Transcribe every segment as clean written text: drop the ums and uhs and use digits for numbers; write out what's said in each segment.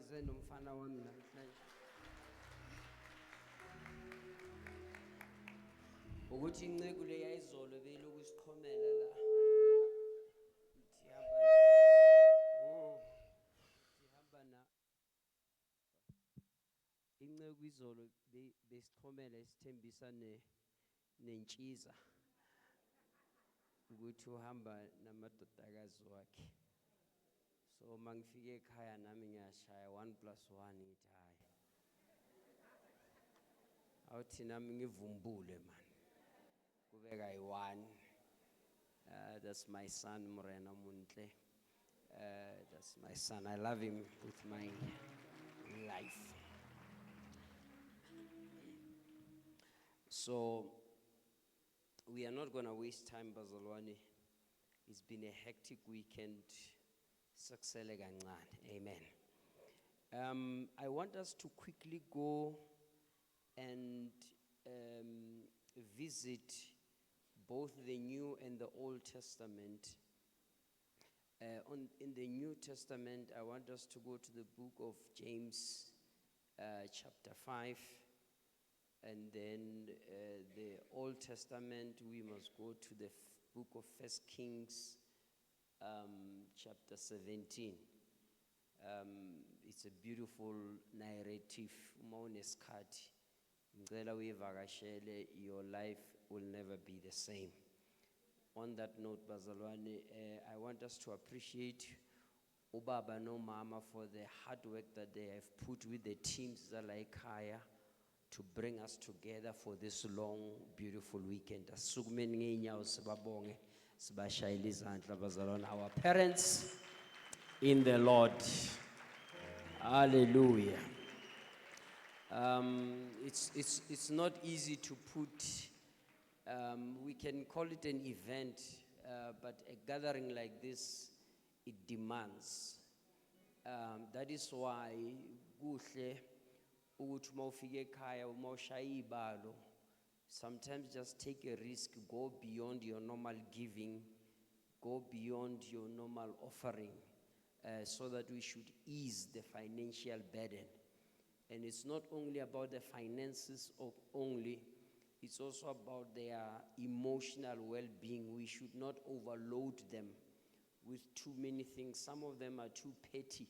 ngize nomfana wami namhlanje ukuthi incegu le yayizolo beyiloku isiqhomela la sihamba na incegu izolo besixhomela isithembisa nentshiza ukuthi uhamba namadodakazi wakhe. So mangifike ekhaya nami ngiyashaya 1+1 ngithi hayi awuthi nami ngivumbule man kubeka yi1. That's my son Morena Muntle. That's my son. I love him with my life. So we are not going to waste time, Bazalwane. It's been a hectic weekend. Saksele kancane. Amen. I want us to quickly go and visit both the New and the Old Testament. In the New Testament, I want us to go to the book of James, chapter 5. And then the Old Testament, we must go to the book of 1 Kings, chapter 17. It's a beautiful narrative. Your life will never be the same. On that note, Bazalwane, I want us to appreciate Ubaba no Mama for the hard work that they have put with the teams Zalaikaya to bring us together for this long, beautiful weekend. Our parents in the Lord. Hallelujah. It's not easy to put, we can call it an event, but a gathering like this, it demands. That is why kuhle ukuthi mawufike ekhaya umawushaya ibalo, sometimes just take a risk, go beyond your normal giving, go beyond your normal offering, so that we should ease the financial burden. And it's not only about the finances only, it's also about their emotional well-being. We should not overload them with too many things. Some of them are too petty.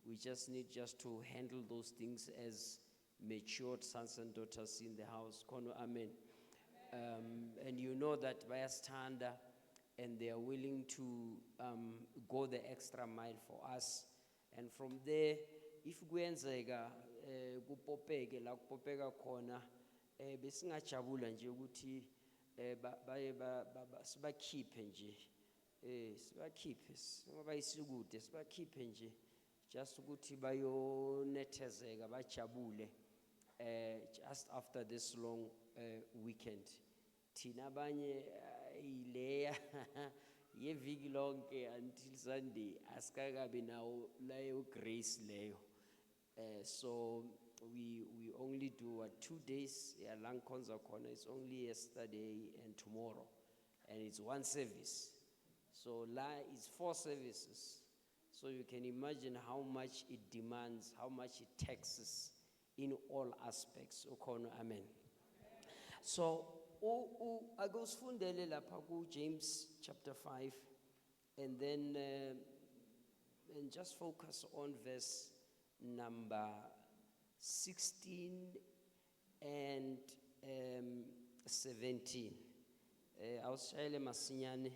We just need to handle those things as matured sons and daughters in the house. Amen. And you know that by Standa, and they are willing to go the extra mile for us. And from there, if kwenzeka kupopeke la kupopeka khona besingajabula nje ukuthi sibakhiphe nje sibakhiphe ngoba isikude sibakhiphe nje just ukuthi bayonethezeka bajabule just after this long weekend. Thina abanye ileya yeviki lonke until Sunday asikakabi nawo layo grace leyo. So we only do 2 days. Lang Konza Kona is only yesterday and tomorrow, and it's one service. So la is 4 services. So you can imagine how much it demands, how much it taxes in all aspects. Amen. So I go sfundele lapha ku James chapter 5, and then and just focus on verse number 16 and 17. Awushayele masinyane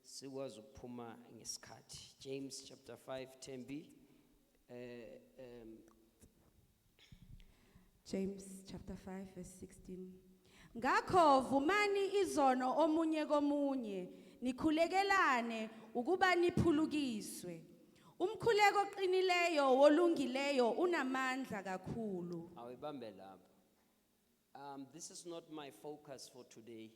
sikwazi ukuphuma ngesikhathi. James chapter 5, Tembi. James chapter 5 verse 16. Ngakho vumani izono omunye komunye nikhulekelane ukuba niphulukiswe. Umkhuleko oqinileyo wolungileyo unamandla kakhulu. Awibambe lapho. This is not my focus for today.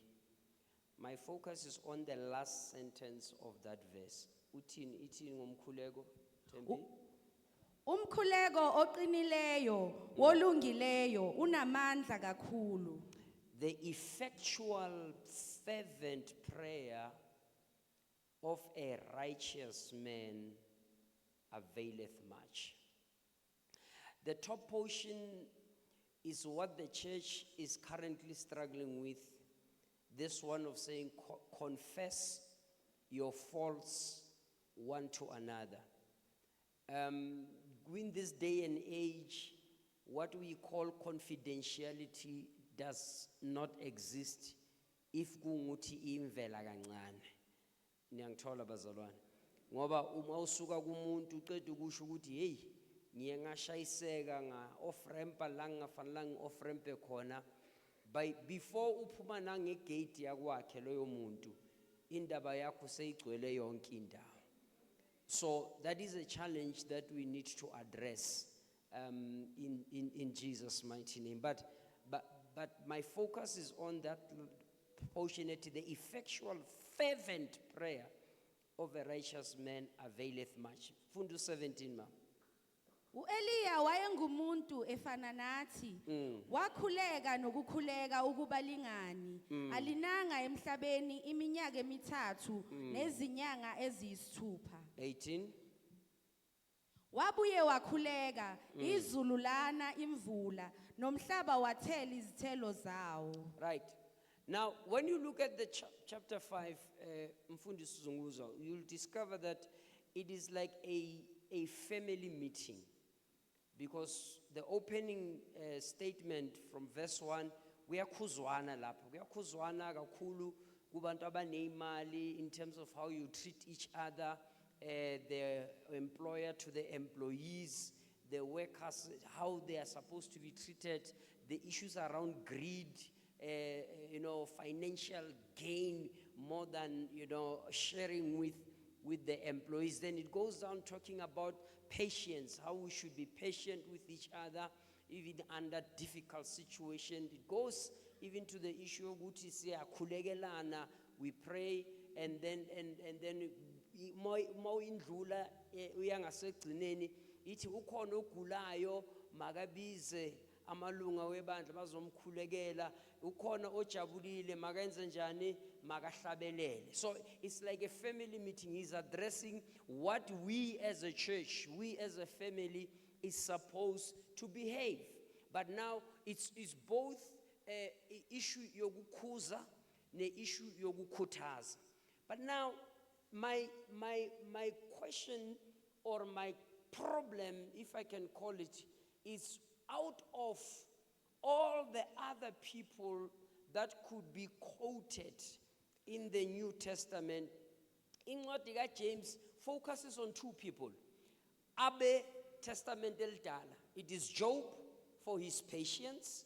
My focus is on the last sentence of that verse. Uthini ithini ngomkhuleko Thembi? Umkhuleko oqinileyo wolungileyo unamandla kakhulu. The effectual fervent prayer of a righteous man availeth much. the top portion is what the church is currently struggling with. This one of saying, confess your faults one to another. In this day and age, what we call confidentiality does not exist if kunguthi imvela kancane. Niyangithola bazalwane. Ngoba uma usuka kumuntu uqeda ukusho ukuthi hey ngiye ngashayiseka off ramp la ngingafanelanga off ramp khona, before uphuma nangegate yakwakhe loyo muntu indaba yakho seyigcwele yonke indawo. So that is a challenge that we need to address in Jesus' mighty name. But my focus is on that portion, the effectual fervent prayer of a righteous man availeth much. Fundu 17 ma. U-Eliya wayengumuntu efana nathi, wakhuleka nokukhuleka ukuba lingani, alinanga emhlabeni iminyaka emithathu nezinyanga eziyisithupha. 18. Wabuye wakhuleka, izulu lana imvula, nomhlaba wathela izithelo zawo. Right. Now, when you look at the chapter 5, Mfundi Suzunguza, you'll discover that it is like a family meeting. Because the opening statement from verse 1, kuyakhuzwana lapho. Kuyakhuzwana kakhulu kubantu abaneyimali in terms of how you treat each other, the employer to the employees, the workers, how they are supposed to be treated, the issues around greed, financial gain more than, sharing with the employees. Then it goes down talking about patience, how we should be patient with each other, even under difficult situations. It goes even to the issue of kulegelana, we pray, and then mo indlula uyangasegcineni ithi ukhona ogulayo makabize amalunga webandla bazomkhulekela, ukhona ojabulile makayenze njani makahlabelele. So it's like a family meeting. He's addressing what we as a church, we as a family is supposed to behave. But now it's both issue yokukhuza ne issue yokukhuthaza. But now my question or my problem, if I can call it, is out of all the other people that could be quoted in the New Testament, incwadi kaJames focuses on two people. Abe Testament eldala. It is Job for his patience,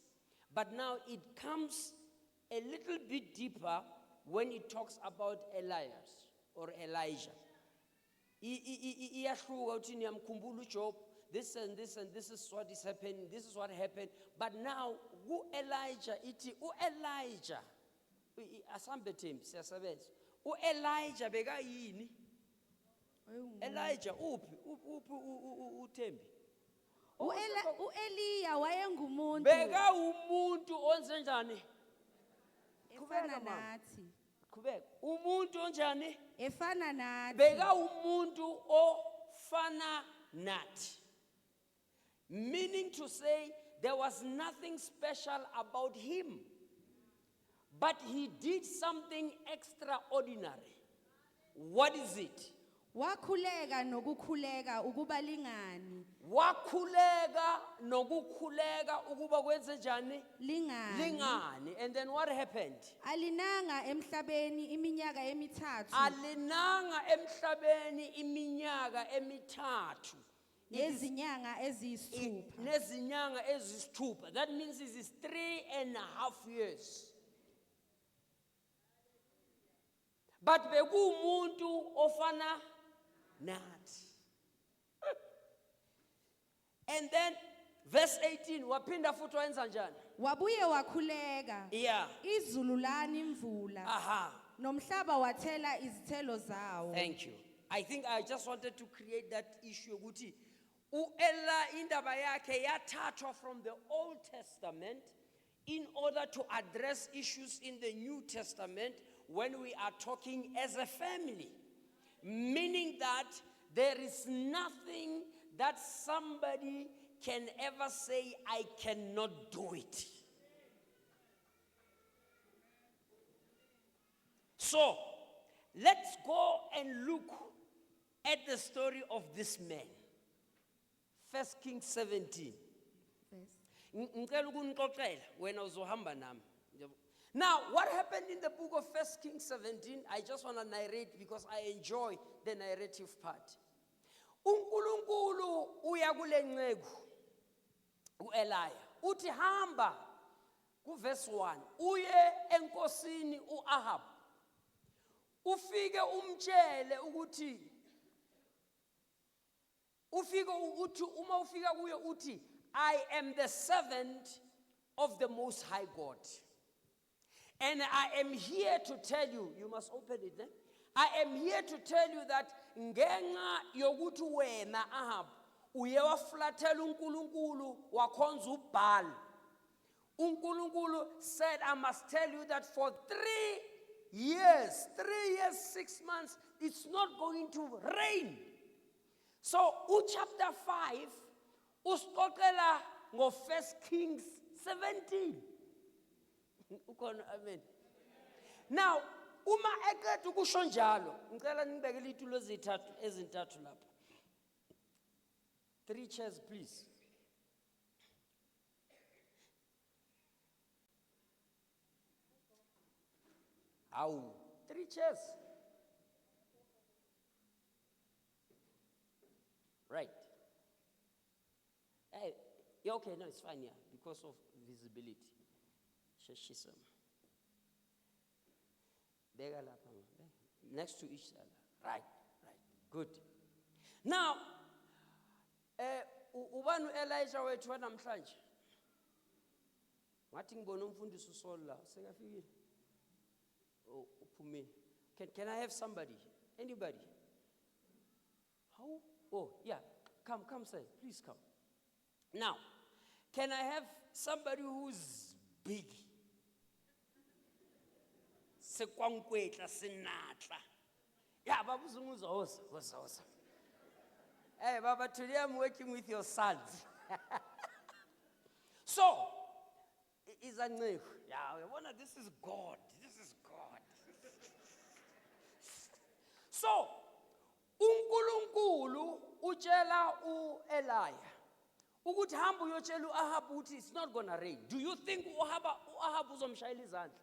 but now it comes a little bit deeper when it talks about Elias or Elijah. Iyahluka uthi niyamkhumbula uJob, this and this and this is what is happening, this is what happened. But now u-Elijah iti u-Elijah asambe thembi siyasebenza. U-Elijah beka yini? Elijah uphi uThembi? U-Eliya wayengumuntu Beka umuntu onze njani? efana nathi. Qhubeka. Umuntu onjani? Efana nathi. Beka umuntu ofana nathi. Meaning to say there was nothing special about him, but he did something extraordinary. What is it? Wakhuleka nokukhuleka ukuba lingani. Wakhuleka nokukhuleka ukuba kwenze njani? Lingani. Lingani. And then what happened? Alinanga emhlabeni iminyaka emithathu. Alinanga emhlabeni iminyaka emithathu. Nezinyanga eziyisithupha. Nezinyanga eziyisithupha. That means it is 3.5 years. But bekumuntu ofana nathi. And then verse 18 waphinda futhi wenza njani? Wabuye wakhuleka. Yeah. Izulu lana imvula. Aha. Nomhlaba wathela izithelo zawo. Thank you. I think I just wanted to create that issue ukuthi uElla indaba yakhe yathathwa from the Old Testament in order to address issues in the New Testament when we are talking as a family. Meaning that there is nothing that somebody can ever say, I cannot do it. So, let's go and look at the story of this man. 1 Kings 17. Ngicela ukunixoxela wena uzohamba nami. Now, what happened in the book of 1 Kings 17, I just want to narrate because I enjoy the narrative part. uNkulunkulu uya kule nceku uEliya uthi hamba kuverse 1 uye enkosini uAhab ufike umtshele ukuthi uma ufika kuye uthi I am the servant of the Most High God. And I am here to tell you, you must open it, eh? I am here to tell you that ngenxa yokuthi wena Ahab uye waflathela uNkulunkulu wakhonza uBaal. uNkulunkulu said, I must tell you that for 3 years, 6 months, it's not going to rain. So, chapter 5, usixoxela ngo 1 Kings 17. Amen. Now, uma eqeda ukusho njalo, ngicela nibekele itulo ezintathu lapha. 3 chairs, please. Aw, 3 chairs. Right. Hey, yeah, okay, no, it's fine, yeah, because of visibility. Sheshism. Next to each other. Right. Good. Now, ubani Elijah wethu wanamhlanje? Ngathi ngibona umfundisi uSol la, sekafikile. Oh, uphumile. Can I have somebody? Anybody? How? Oh, yeah. Come, sir. Please come. Now, can I have somebody who's big? Sekwankwetla sinatla. Yeah, Baba Zunguza hosa. Hey, Baba, today I'm working with your sons. So, is a new. Yeah, this is God. So, uNkulunkulu utshela uEliya ukuthi hamba uyotshela uAhab ukuthi it's not going to rain. Do you think uAhab uzomshayela izandla?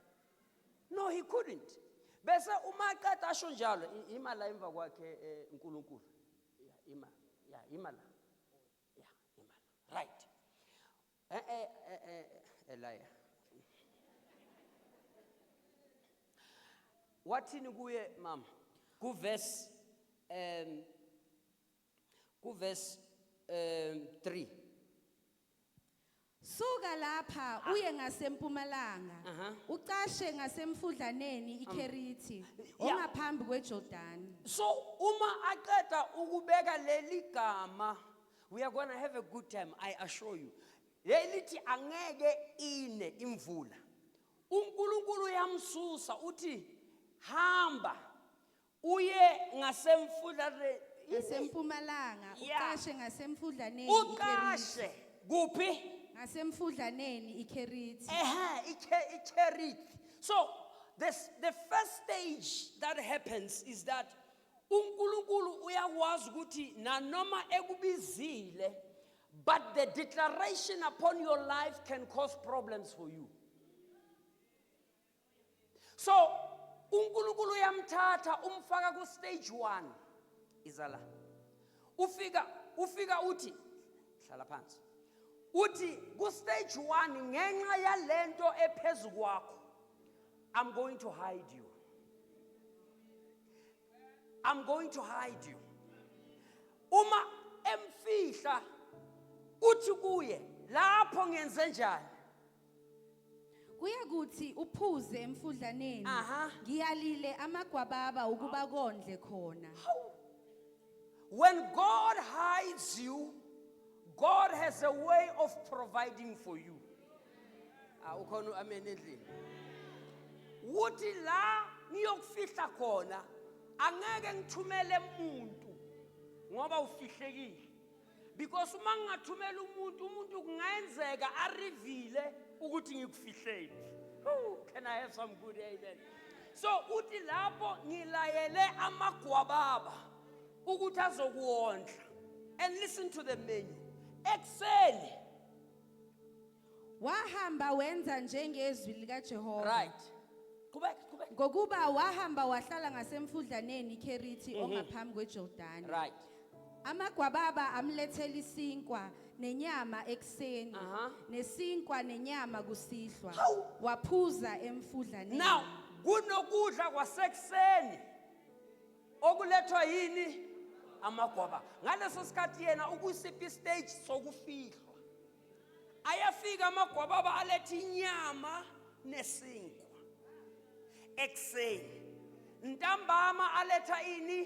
No, he couldn't. Bese uma qeda asho njalo imala emva kwakhe uNkulunkulu. Imala. Right. Elijah. Wathini kuye mama? Ku verse 3. Suka lapha uye ngasempumalanga ucashe ngasemfudlaneni iKherithi ongaphambi kweJordani. So uma aqeda ukubeka leli gama, we are going to have a good time, I assure you. Lelithi angeke ine imvula. uNkulunkulu yamsusa uthi hamba uye ngasempumalanga ucashe ngasemfudlaneni iKherithi. Kuphi? Ngasemfudlaneni iKherithi. iKherithi. So the first stage that happens is that uNkulunkulu uyakwazi ukuthi nanoma ekubizile, but the declaration upon your life can cause problems for you. So uNkulunkulu yamthatha umfaka ku stage 1 izala. Ufika uthi hlala phansi. Uthi ku stage 1 ngenxa yalento ephezulu kwakho, I'm going to hide you. Uma emfihla uthi kuye lapho ngenze njani? Kuyakuthi uphuze emfudlaneni ngiyalile amagwababa ukuba kondle khona. When God hides you, God has a way of providing for you. Ukhona amen endlini. Uthi la ngiyokufihla khona angeke ngithumele umuntu ngoba ufihlekile. Because uma ngingathumela umuntu kungayenzeka arivile ukuthi ngikufihleni. Can I have some good amen? So uthi lapho ngilayele amagwababa ukuthi azokuwondla. And listen to the menu. Ekseni. Wahamba wenza njengezwi likaJehova. Right. Kubek. Ngokuba wahamba wahlala ngasemfudlaneni Kerithi ongaphambi kweJordani. Right. Amagwababa amlethela isinkwa nenyama ekseni, nesinkwa nenyama kusihlwa. Waphuza emfudlaneni. Now, kunokudla kwasekuseni okulethwa yini amagwababa. Ngaleso sikhathi yena ukusiphi stage sokufihlwa. Ayafika amagwababa aletha inyama nesinkwa ekseni. Ntambama aletha ini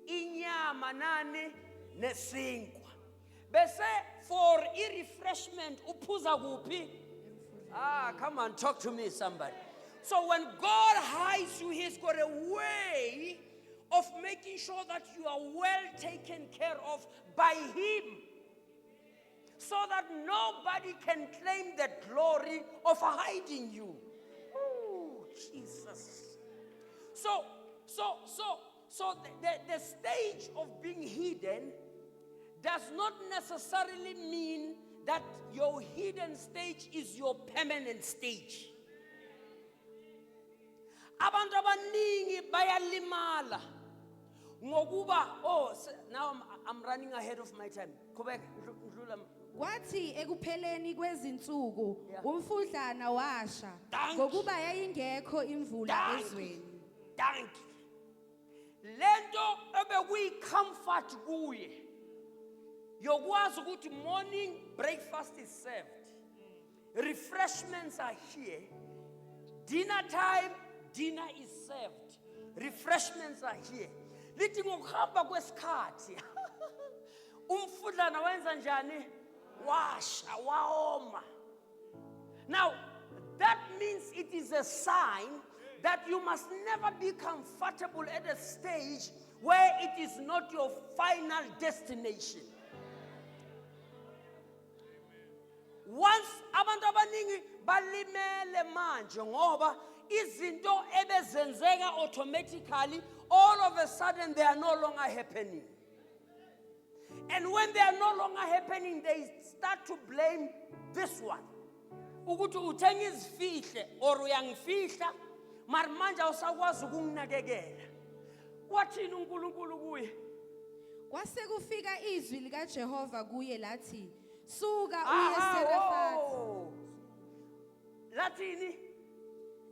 inyama nani nesinkwa. Bese for refreshment uphuza kuphi? Come on, talk to me somebody. So when God hides you, He's got a way of making sure that you are well taken care of by Him, so that nobody can claim the glory of hiding you. Oh, Jesus. So the stage of being hidden does not necessarily mean that your hidden stage is your permanent stage. Abantu abaningi bayalimala ngokuba now I'm running ahead of my time. Kwathi ekupheleni kwezinsuku umfudlana washa ngokuba yayingekho imvula ezweni. Thank you. Lento ebekuyi-comfort kuye yokwazi ukuthi morning breakfast is served, refreshments are here, dinner time, dinner is served, refreshments are here. Lithi ngokuhamba kwesikhathi umfudlana wenza njani? Washa, waoma. Now that means it is a sign that you must never be comfortable at a stage where it is not your final destination. Once abantu abaningi balimele manje ngoba izinto ebezenzeka automatically, all of a sudden they are no longer happening. And when they are no longer happening, they start to blame this one. Ukuthi uthenga izifihle or uyangifihla, mara manje awusakwazi ukunginakekela. Wathini uNkulunkulu kuye? Kwase kufika izwi likaJehova kuye lathi, suka uye eSarefathi. Lathini?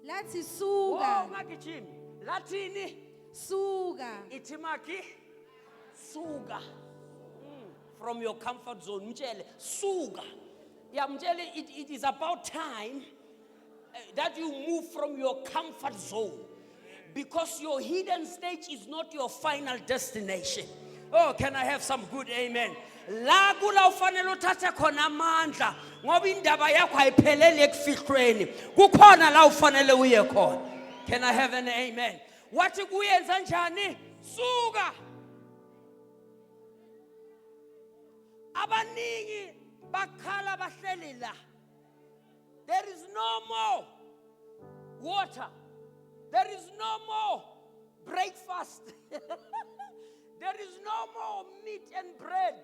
Lathi suka. Ngagijimi. Lathini? Suka. Itimaki? Suka. From your comfort zone. Mtshele, suka. Yeah, mtshele, it is about time that you move from your comfort zone, because your hidden stage is not your final destination. Oh, can I have some good amen? La kula ufanele uthathe khona amandla ngoba indaba yakho ayipheleli ekufihlweni. Kukhona la ufanele uye khona. Can I have an amen? Wathi kuyenza njani? Suka. Abaningi bakhala bahleli la. There is no more water. There is no more breakfast. There is no more meat and bread.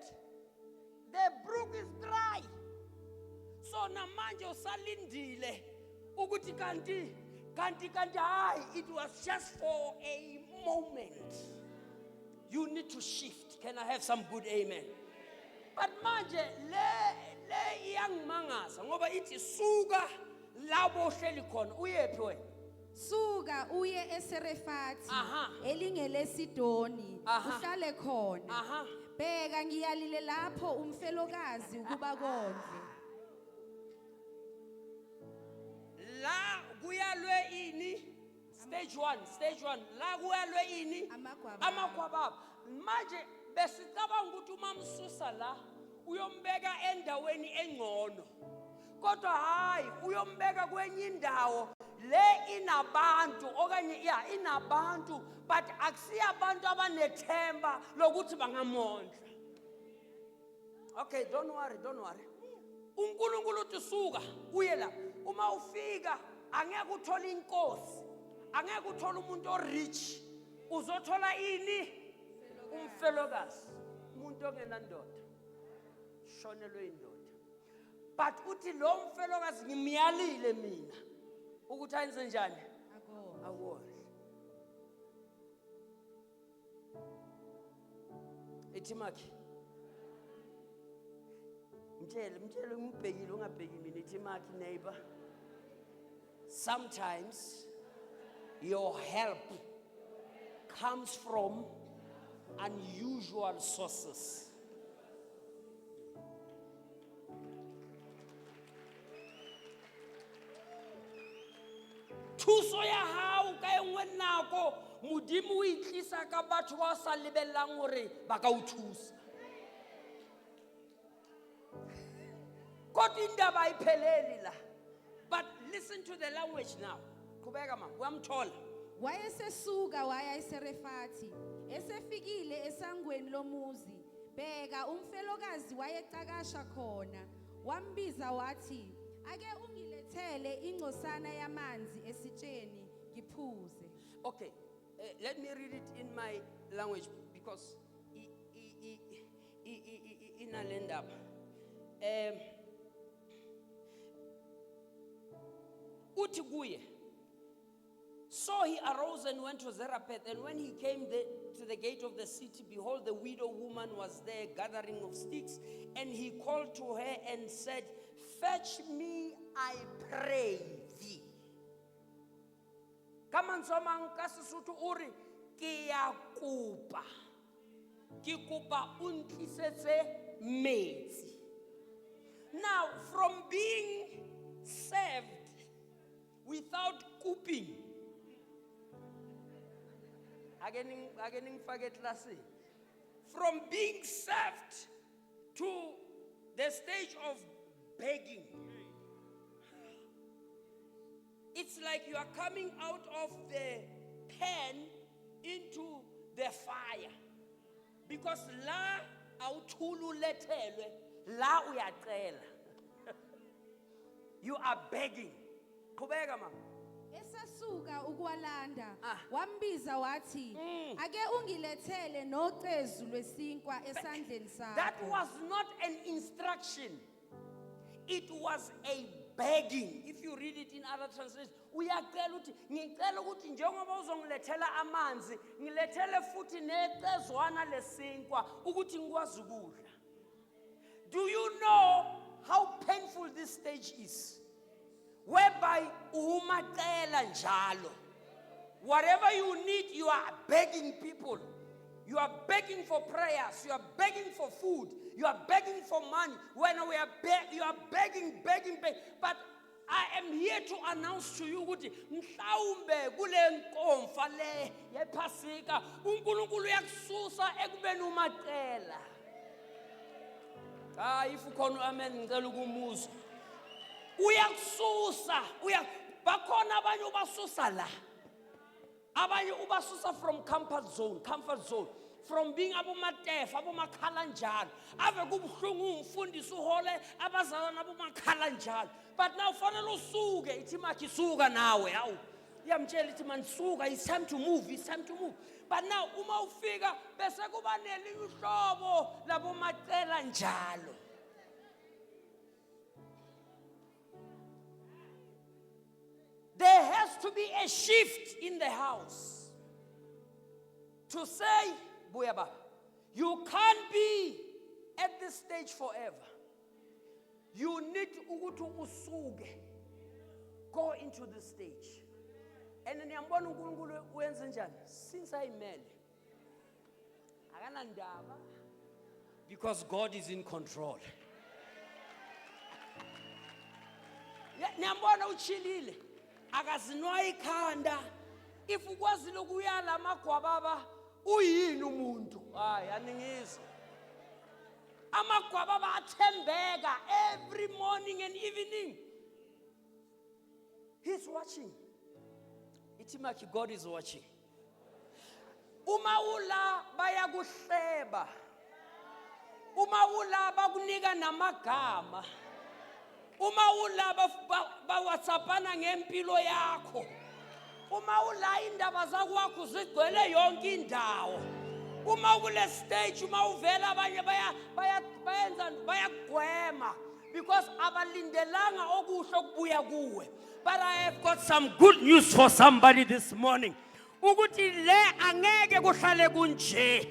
The brook is dry. So namanje usalindile ukuthi kanti hayi, it was just for a moment. You need to shift. Can I have some good amen? But manje le iyangimangaza ngoba ithi suka labo ohleli khona uyephi wena? Suka uye eSarefathi elingele Sidoni uhlale khona. Bheka ngiyalile lapho umfelokazi ukuba kondle. La kuyalwe ini? Stage 1. La kuyalwe ini? Amagwababa. Manje besicabanga ukuthi uma msusa la uyombeka endaweni engcono. Kodwa hayi uyombeka kwenye indawo le inabantu okanye inabantu, but akusiyabantu abanethemba lokuthi bangamondla. Okay, don't worry. uNkulunkulu uthi suka uye la. Uma ufika angeke uthole inkosi, angeke uthole umuntu orich, uzothola ini? Umfelokazi, umuntu ongenandoda, shonelwe indoda. But uthi lo mfelokazi ngimyalile mina ukuthi ayenze njani? Awondle. Ethi makhi mtshele ngibhekile ungabheki mina. Ethi makhi neighbor, sometimes your help comes from unusual sources. Thuso ya hao ka engwe nako modimo o itlisa ka batho ba sa lebellang hore ba ka o thusa. Kodwa indaba ayipheleli la. But listen to the language now. Qhubeka mama, uyamthola. Wayesesuka waya eSerefati, esefikile esangweni lomuzi, bheka umfelokazi wayecakasha khona, wambiza wathi, ake ungilethele ingcosana yamanzi esitsheni ngiphuze. Okay, let me read it in my language because inalendaba. Uthi kuye. So he arose and went to Zarephath, and when he came to the gate of the city, behold, the widow woman was there gathering of sticks, and he called to her and said, fetch me, I pray thee. Kamansomang kasisutu uri kia kupa. Ki kupa untlisetse metsi. Now, from being served without cooping, from being served to the stage of begging, it's like you are coming out of the pan into the fire, because la awuthululethelwe, la uyacela. You are begging. Qhubeka mama. Esasuka ukwalanda, wambiza wathi, ake ungilethele nocezu lwesinkwa esandleni sakho. That was not an instruction. It was a begging. If you read it in other translations, uyacela uthi ngicela ukuthi njengoba uzongilethela amanzi, ngilethele futhi necezwana lesinkwa ukuthi ngikwazi ukudla. Do you know how painful this stage is? Whereby umacela njalo. Whatever you need, you are begging people. You are begging for prayers. You are begging for food. You are begging for money. When we are you are begging. But I am here to announce to you ukuthi mhlawumbe kule nkomfa le yephasika uNkulunkulu uyakususa ekubeni umacela. If ukhona amen ngicela ukumuzwa. Uyakususa, bakhona abanye ubasusa la. Abanye ubasusa from comfort zone, from being abomatefa, abomakhala njalo. Ave kubuhlungu umfundisi uhole abazalwana abomakhala njalo. But now fanele usuke, ithi makhi suka nawe, hawu. Iyamtshela ithi man suka, it's time to move. But now uma ufika bese kuba nelinye uhlobo labomacela njalo. There has to be a shift in the house to say, Buyaba, you can't be at this stage forever. You need to usuge, go into the stage. And niyambona uNkulunkulu wenze njani? Since I met, akanandaba, because God is in control. Niyambona uchilile. Akazinwa ikhanda. If ukwazile ukuyala amagwababa uyini umuntu? Hayi aningizwa. Amagwababa athembeka every morning and evening. He's watching. Itimaki, God is watching. Uma ula bayakuhleba. uma ulaba kunika namagama, uma ulaba bawhatsapana ngempilo yakho, uma ula indaba zakwakho zigcwele yonke indawo, uma kule stage uma uvela abanye bayagwema because abalindelanga okuhle okubuya kuwe. But I have got some good news for somebody this morning. Ukuthi le angeke kuhlale kunje.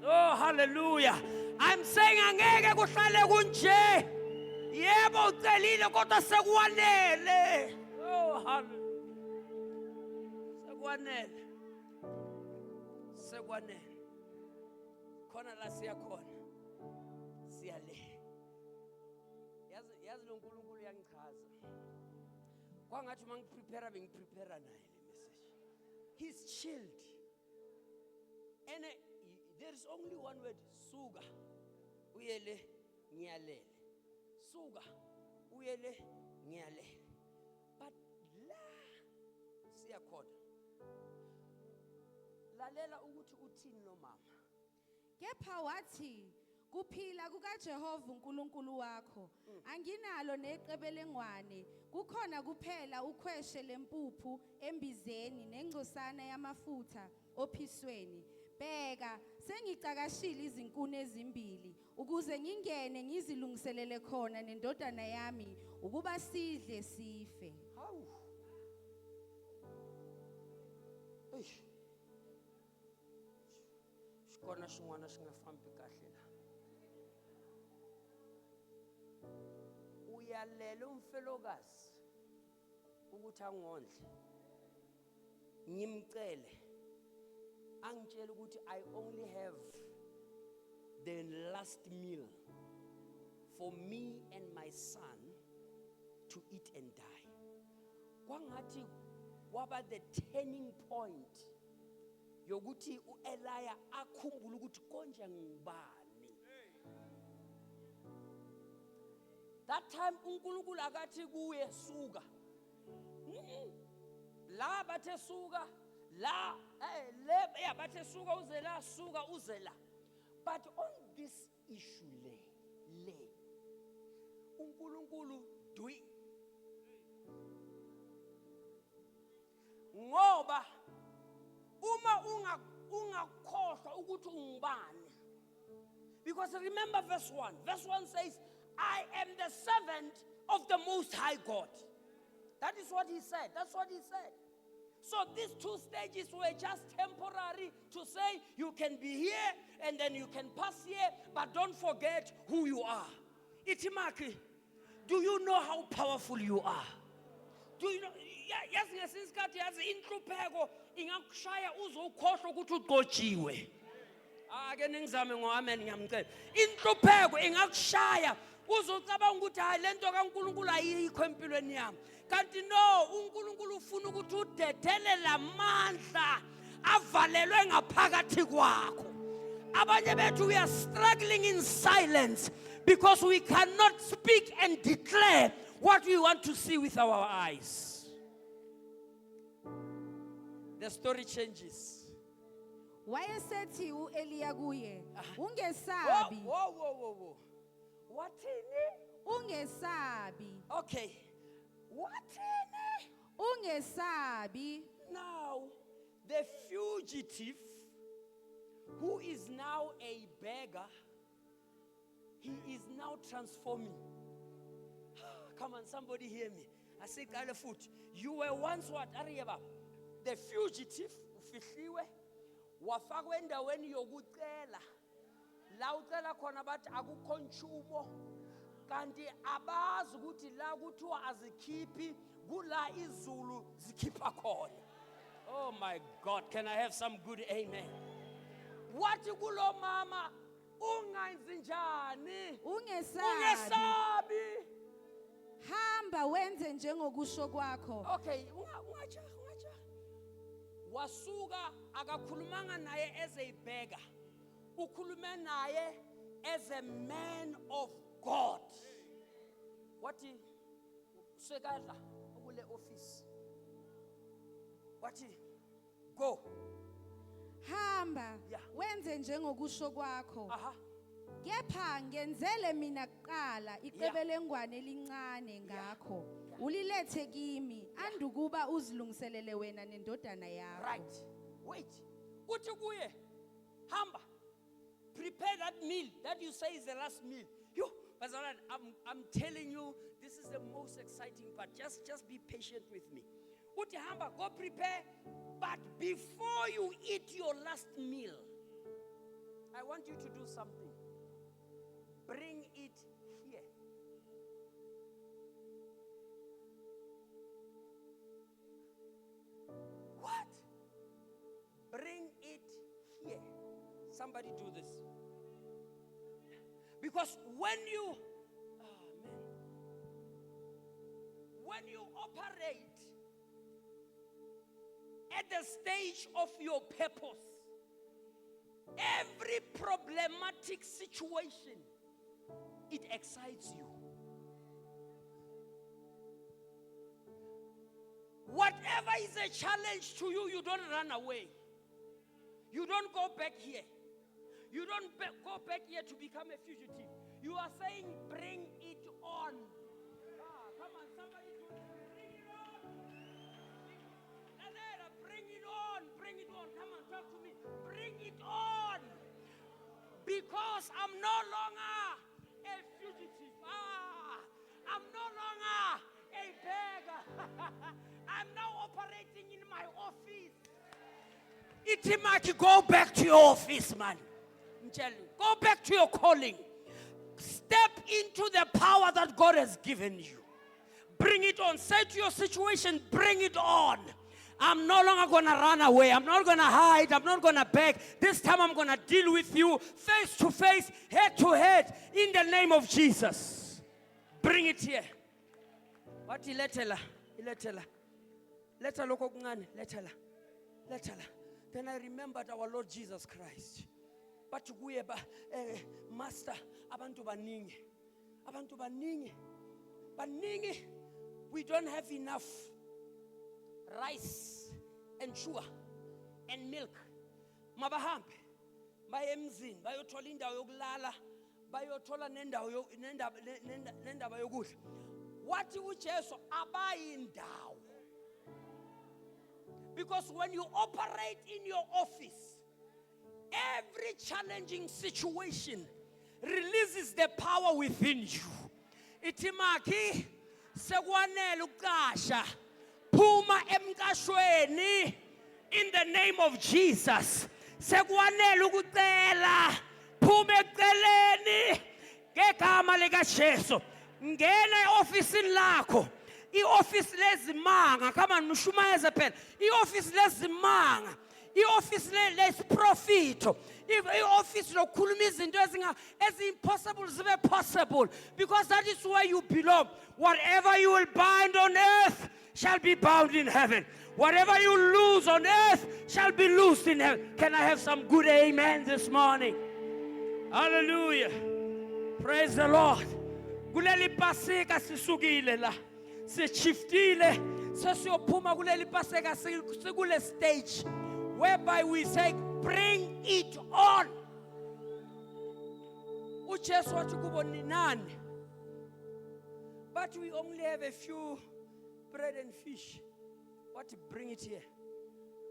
Oh, hallelujah. I'm saying angeke kuhlale kunje. Yebo ucelile kodwa sekwanele. Oh, hallelujah. Sekwanele. Khona la siya khona. Siya le. Yazi lo nkulunkulu yangichaza. Kwangathi mangiprepare naye le message. He's chilled. And there is only one word, suga. Uyele ngiyalele. Suga. Uyele ngiyalele. But la siyakhona. Lalela ukuthi uthini no mama. Kepha wathi kuphila kukaJehova uNkulunkulu wakho anginalo neqebelengwane kukhona kuphela ukhweshe lempuphu embizeni nengcosana yamafutha ophisweni. Bheka sengicakashile izinkuni ezimbili ukuze ngingene ngizilungiselele khona nendodana yami ukuba sidle sife. Hawu. Xikona xin'wana xi nga fambi kahle la. Uyalele umfelokazi ukuthi angondle. Ngimcele angitshela ukuthi I only have the last meal for me and my son to eat and die. Kwangathi waba the turning point yokuthi uEliya akhumbula ukuthi konje ngibani. That time uNkulunkulu akathi kuye suka. La bathe suka, la le bathe suka uzela suka uzela. But on this issue le uNkulunkulu dui ngoba uma ungakhohlwa ukuthi ungubani. Because remember verse 1. Verse 1 says, I am the servant of the Most High God. That is what he said. That's what he said. So these two stages were just temporary to say you can be here and then you can pass here, but don't forget who you are. Itimaki, do you know how powerful you are? Do you know? Yes, ngesinsikhathi yazi inhlupheko ingakushaya uzokhohlwa ukuthi uqotshiwe. Ake ningizame ngoamen ngiyamcela. Inhlupheko ingakushaya uzocabanga ukuthi hayi lento kaNkulunkulu ayikho empilweni yami. Kanti no, uNkulunkulu ufuna ukuthi udedele lamandla avalelwe ngaphakathi kwakho. Abanye bethu we are struggling in silence because we cannot speak and declare what we want to see with our eyes. The story changes. Wayesethi uEliya kuye ungesabi. Whoa. Wathini? Ungesabi. Okay. Wathini? Ungesabi. Now, the fugitive who is now a beggar, he is now transforming. Come on, somebody hear me. I say, Kalefoot, you were once what? Ariyaba. The fugitive, ufihliwe, wafakwe endaweni yokucela. La ucela khona bathi akukho ntshubo. Kanti abazi ukuthi la kuthiwa azikhiphi kula izulu zikhipha khona. Oh my God, can I have some good amen? Wathi kulo mama ungayenzi njani? Ungesabi. Hamba wenze njengokusho kwakho. Okay, ungacha. Wasuka akakhulumanga naye as a beggar. Ukhulume naye as a man of God. Wathi sekadla kule office. Wathi go. Hamba wenze njengokusho kwakho. Kepha ngenzele mina kuqala iqebelengwane elincane ngakho. Ulilethe kimi andukuba uzilungiselele wena nendodana yakho. Right. Wait. Uthi kuye, hamba. Prepare that meal that you say is the last meal. You, Bazalwane, I'm telling you, this is the most exciting part. Just be patient with me. Uthi hamba, go prepare. But before you eat your last meal, I want you to do something. Bring it here. What? Bring it here. Somebody do this. Because when you operate at the stage of your purpose, every problematic situation, it excites you. Whatever is a challenge to you, you don't run away. You don't go back here. You don't go back here to become a fugitive. You are saying, bring it on. Come on, somebody do it. Bring it on. Bring it on. Bring it on. Come on, talk to me. Bring it on. Because I'm no longer a fugitive. I'm no longer a beggar. I'm now operating in my office. Itimaki, go back to your office, man. I'm telling you, go back to your calling. Step into the power that God has given you. Bring it on. Say to your situation, bring it on. I'm no longer going to run away. I'm not going to hide. I'm not going to beg. This time I'm going to deal with you face to face, head to head, in the name of Jesus. Bring it here. What iletela? Iletela. Letela lokokungane. Letela. Letela. Then I remembered our Lord Jesus Christ. But kuye master abantu baningi. Abantu baningi. Baningi. We don't have enough rice and sugar and milk. Mabahambe baye emzini bayothola indawo yokulala, bayothola nendaba yokudla. Wathi uJesu abayindawo. Because when you operate in your office, every challenging situation releases the power within you. Itimaki sekwanele ukasha phuma emkashweni in the name of Jesus. Sekwanele ukucela phuma eceleni ngegama lika Jesu. Ngena eofisini lakho. I-office lezimanga, come on, mshumayeze phela. I-office lezimanga, i-office lesiprofito, i-office lokukhuluma izinto ezi-impossible zibe possible, because that is where you belong. Whatever you will bind on earth shall be bound in heaven. Whatever you lose on earth shall be loosed in heaven. Can I have some good amen this morning? Hallelujah. Praise the Lord. Kuleli pasika sisukile la. Seshiftile sesiyophuma kuleli paseka sikule stage whereby we say bring it on. uJesu wathi kubo ninani, but we only have a few bread and fish. What, bring it here?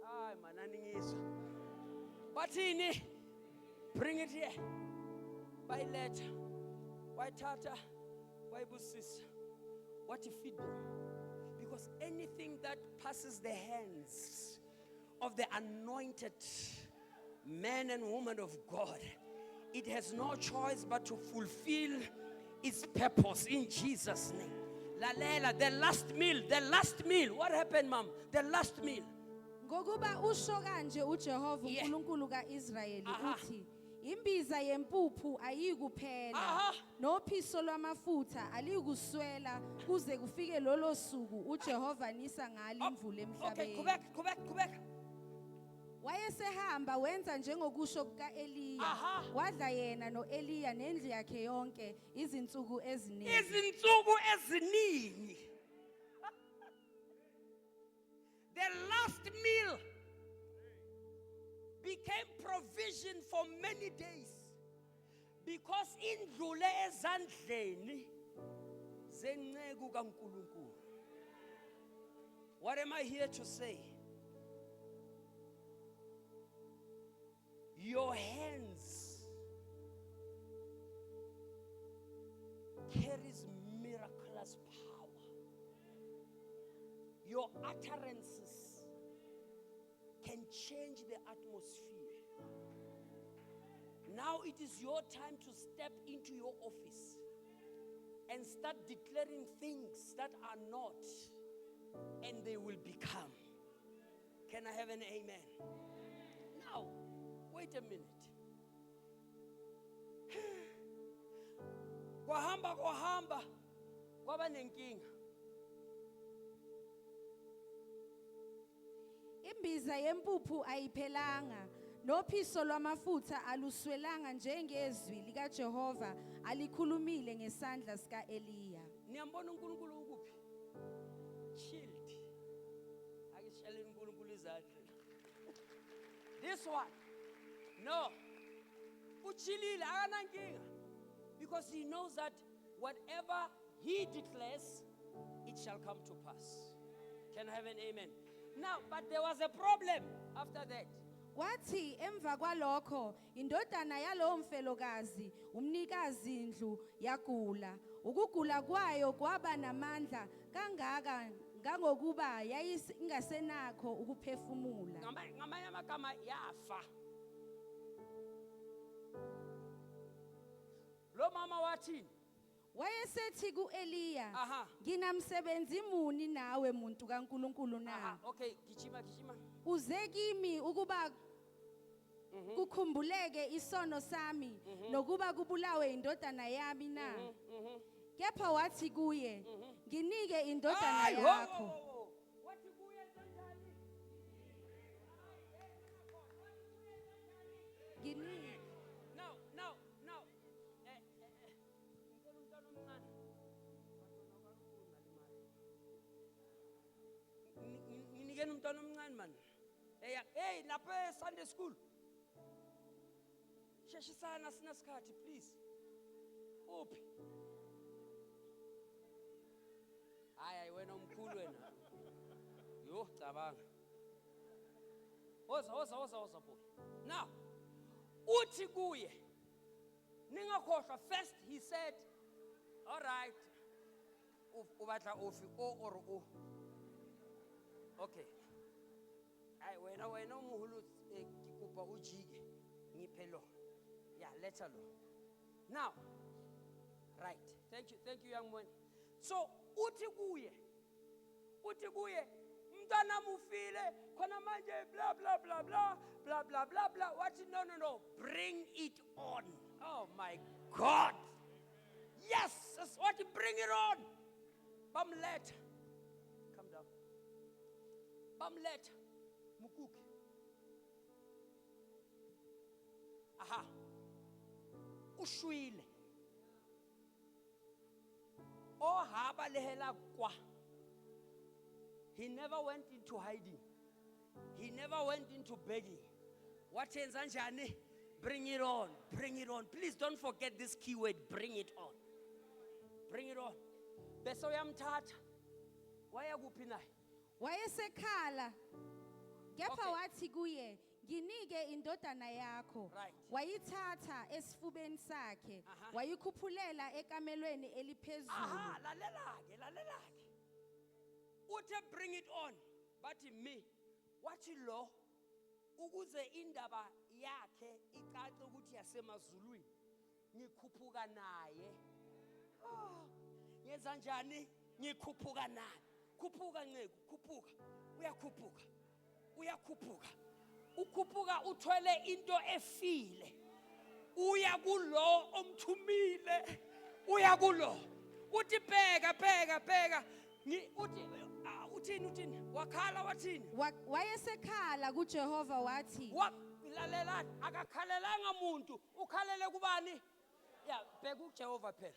Ay manani ngizwa. But ini bring it here. Bayileta, bayithatha, bayibusisa. What to feed them? Because anything that passes the hands of the anointed man and woman of God, it has no choice but to fulfill its purpose in Jesus' name. Lalela, the last meal. What happened, mom? The last meal. Ngokuba usho kanje uJehova uNkulunkulu kaIsrayeli uthi imbiza yempuphu ayikuphela nophiso lwamafutha alikuswela kuze kufike lolo suku uJehova nisa ngalo imvula emhlabeni. Okay, go back. Wayesehamba wenza njengokusho kukaEliya. Wadla yena noEliya nendlu yakhe yonke izinsuku eziningi. The last meal became provision for many days because indlule ezandleni zenceku kaNkulunkulu. What am I here to say? Your hands carries miraculous power. Your utterances can change the atmosphere. Now it is your time to step into your office and start declaring things that are not, and they will become. Can I have an amen? Now, wait a minute. Kwahamba kwaba nenkinga. Imbiza yempuphu ayiphelanga nophiso lwamafutha aluswelanga njengezwi lika Jehova alikhulumile ngesandla sika Eliya. Niyambona uNkulunkulu ukuphi? Shield. Akishaleni uNkulunkulu izandla. This one. No. Uchilile akanankinga because he knows that whatever he declares it shall come to pass. Can I have an amen? Now, but there was a problem after that. Wathi emva kwalokho indodana yalowo mfelokazi umnikazi indlu yagula. Ukugula kwayo kwaba namandla kangaka ngangokuba yayingasenakho ukuphefumula. Ngamanye amagama yafa. Lo mama wathi Wayesethi ku-Eliya, Aha. nginamsebenzi muni nawe muntu kaNkulunkulu na? okay, gijima. Uze kimi ukuba kukhumbuleke isono sami nokuba kubulawe indodana yami na? Kepha wathi kuye, nginike indodana Hayi, yakho. Wathi kuye kanjani? Nginike. Now. Ngicela umntwana omncane. Nginikeni umntwana omncane man. Hey, lapha Sunday school. Sheshisana sinasikhathi please. Uphi? Hayi wena umkhulu wena. Yo, cabanga. Woza boy. Now, uthi kuye. Ningakhohlwa first he said, all right. Ubatla ofi o or o. Okay. Ay wena umuhulu ngikupa ujike ngiphe lo. Yeah, let alone. Now, right. Thank you young man. So uthi kuye mntana mufile khona manje blah blah. What? No. Bring it on. Oh my God. Yes, that's what. Bring it on. Bamlet. Come down. Bamlet. Mukuki. Aha. Ushwile. Oh haba lehela kwa. He never went into hiding. He never went into begging. What ends anjani? Bring it on. Please don't forget this keyword. Bring it on. Bese uyamthatha. Wayakuphi naye? Wayesekhala. Kepha Okay. wathi kuye, nginike indodana yakho. Right. Wayithatha esifubeni sakhe, Aha. wayikhuphulela ekamelweni eliphezulu. Aha, lalelake. Uthe bring it on. Bathi me. Wathi lo ukuze indaba yakhe icace ukuthi yasemazulwini. Ngikhuphuka naye. Yenza njani? Ngikhuphuka naye. Khuphuka nceku, khuphuka. Uyakhuphuka. Ukhuphuka uthwele into efile. Uya kulo omthumile. Uya kulo. Uthi bheka. Uthini? Wakhala wathini? Wayesekhala kuJehova wathi, Lalela akakhalelanga umuntu, ukhalele kubani? Yeah, bheka uJehova phela.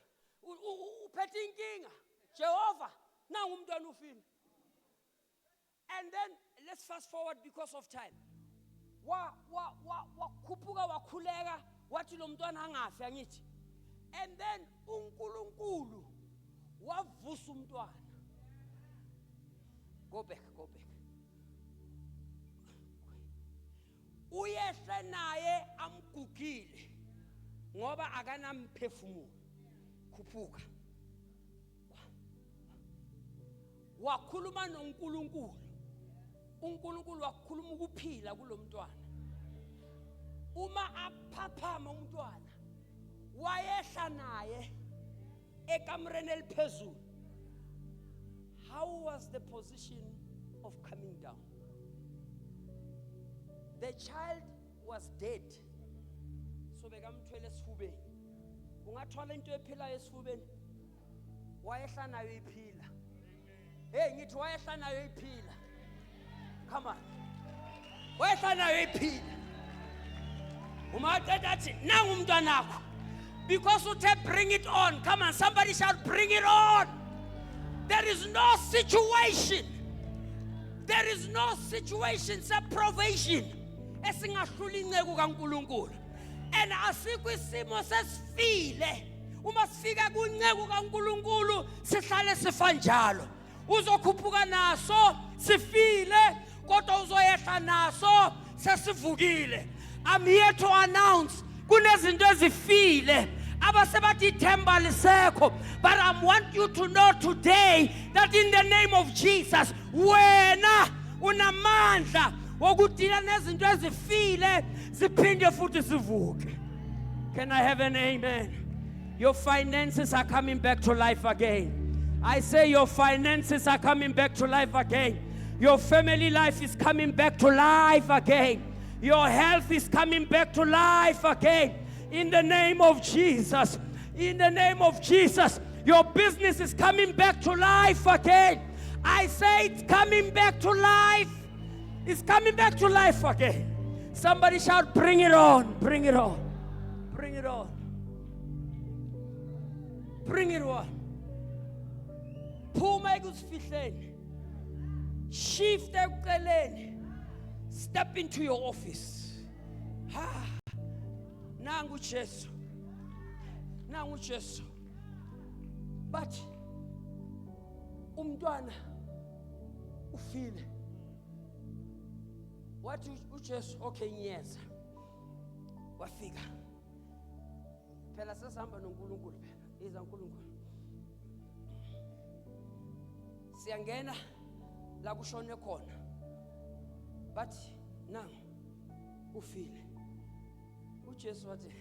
Uphethe inkinga. Jehova, nangu umntwana ufile. And then let's fast forward because of time. Wakhuphuka wakhuleka wathi lo mntwana angafi angithi. And then uNkulunkulu wavusa umntwana. Go back. Uyehle naye amgugile ngoba akanamphefumulo. Khuphuka. Wakhuluma noNkulunkulu. uNkulunkulu wakhuluma ukuphila kulomntwana. Uma aphaphama umntwana wayehla naye ekamreni eliphezulu. How was the position of coming down? The child was dead. So bekamthwele esifubeni. Ungathwala into ephilayo esifubeni. Wayehla nayo iphila. Hey ngithi wayehla nayo iphila. Come on. Wayehla nayo iphila. Uma thathathi nangu umntwanakho. Because uthe bring it on. Come on, somebody shout bring it on. There is no situation. There is no situation, separation. Esingahlula inceke kaNkulunkulu. And asikho isimo sesifile. Uma sifika kunceke kaNkulunkulu sihlale sifa njalo. Uzokhuphuka naso sifile kodwa uzoyehla naso sesivukile. I'm here to announce kunezinto ezifile abasebathi ithemba lisekho, but I want you to know today that in the name of Jesus wena unamandla wokudila nezinto ezifile ziphinde futhi sivuke. Can I have an amen? Your finances are coming back to life again. I say your finances are coming back to life again. Your family life is coming back to life again. Your health is coming back to life again. In the name of Jesus. In the name of Jesus. Your business is coming back to life again. I say it's coming back to life. It's coming back to life again. Somebody shout, bring it on, bring it on, bring it on. Bring it on. Phuma ekusifihleni. Shift ekuceleni. Step into your office. Nangu Jesu. Nangu Jesu. But umntwana ufile. Wathi uJesu okay ngiyeza. Wafika. Phela sesihamba noNkulunkulu phela. Iza uNkulunkulu. Siyangena la kushone khona. But now ufile. uJesu wathi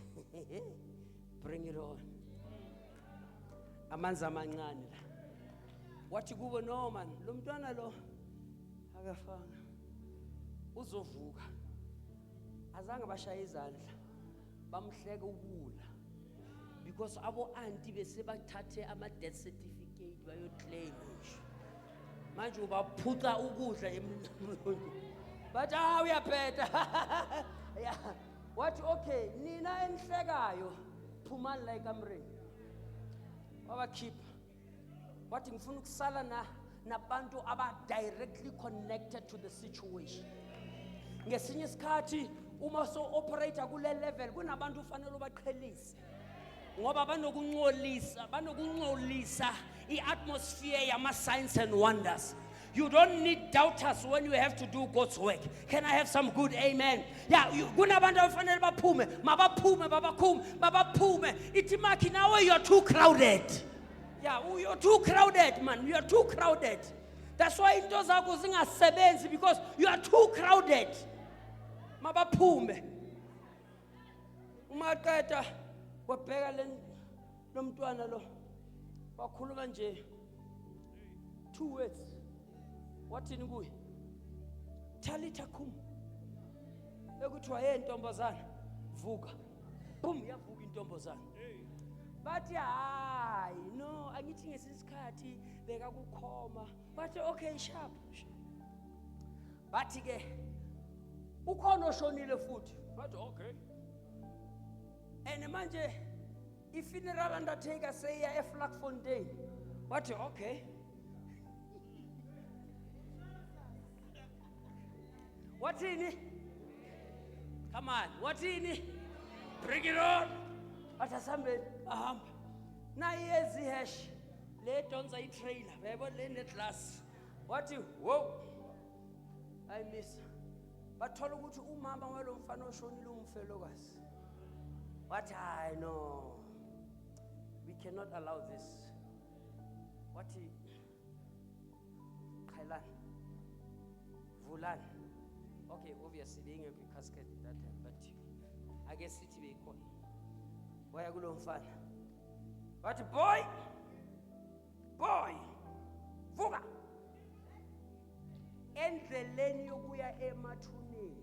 bring it on. Amanzi amancane la. Wathi kubo no man, lo mntwana lo akafanga. Uzovuka. Azange bashaya izandla. Bamhleke ukula. Because abo auntie bese bathathe ama death certificate bayo claim nje. Manje ubaphutha ukudla emlonyeni. But uyaphetha. Yeah. What okay, nina enhlekayo phumani la ekamreni. Wabakhipha. Wathi ngifuna ukusala nabantu aba directly connected to the situation. Ngesinye isikhathi uma so operator kule level kunabantu ufanele ubaqhelise. Ngoba banokungcolisa iatmosphere yama signs and wonders. You don't need doubters when you have to do God's work. Can I have some good amen? Yeah, kunabantu afanele baphume, mabaphume. Ithi maki nawe you are too crowded. Yeah, you're too crowded, man. You are too crowded. That's why into zakho zingasebenzi because you are too crowded. Mabaphume. Umaqeda wabheka lo mntwana lo. Wakhuluma nje 2 words. Wathini kuye? Talitha kum. Ekuthiwa yentombazana vuka. Boom yavuka intombazana. Bathi hayi no angithi ngesisikhathi beka kukhoma. Bathi okay sharp. Bathi ke ukhona oshonile futhi. Bathi okay. And manje ifuneral undertaker say eFlakfontein. Bathi okay. Whatini? Come on, whatini? Bring it on. Athi asihambeni ahamba. Nayi ezihash. Le donsa i-trailer. Uyayibona le neglass. Wathi, "Whoa. I miss." Bathola ukuthi umama walo mfana oshonile umfelokazi. Wathi, "Hayi no. We cannot allow this." Wathi, "Khailani. Vulani." Okay, obviously being a casket that time, but I guess it be called. Waya kulo mfana. Wathi, boy, vuka. Endleleni yokuya emathuneni.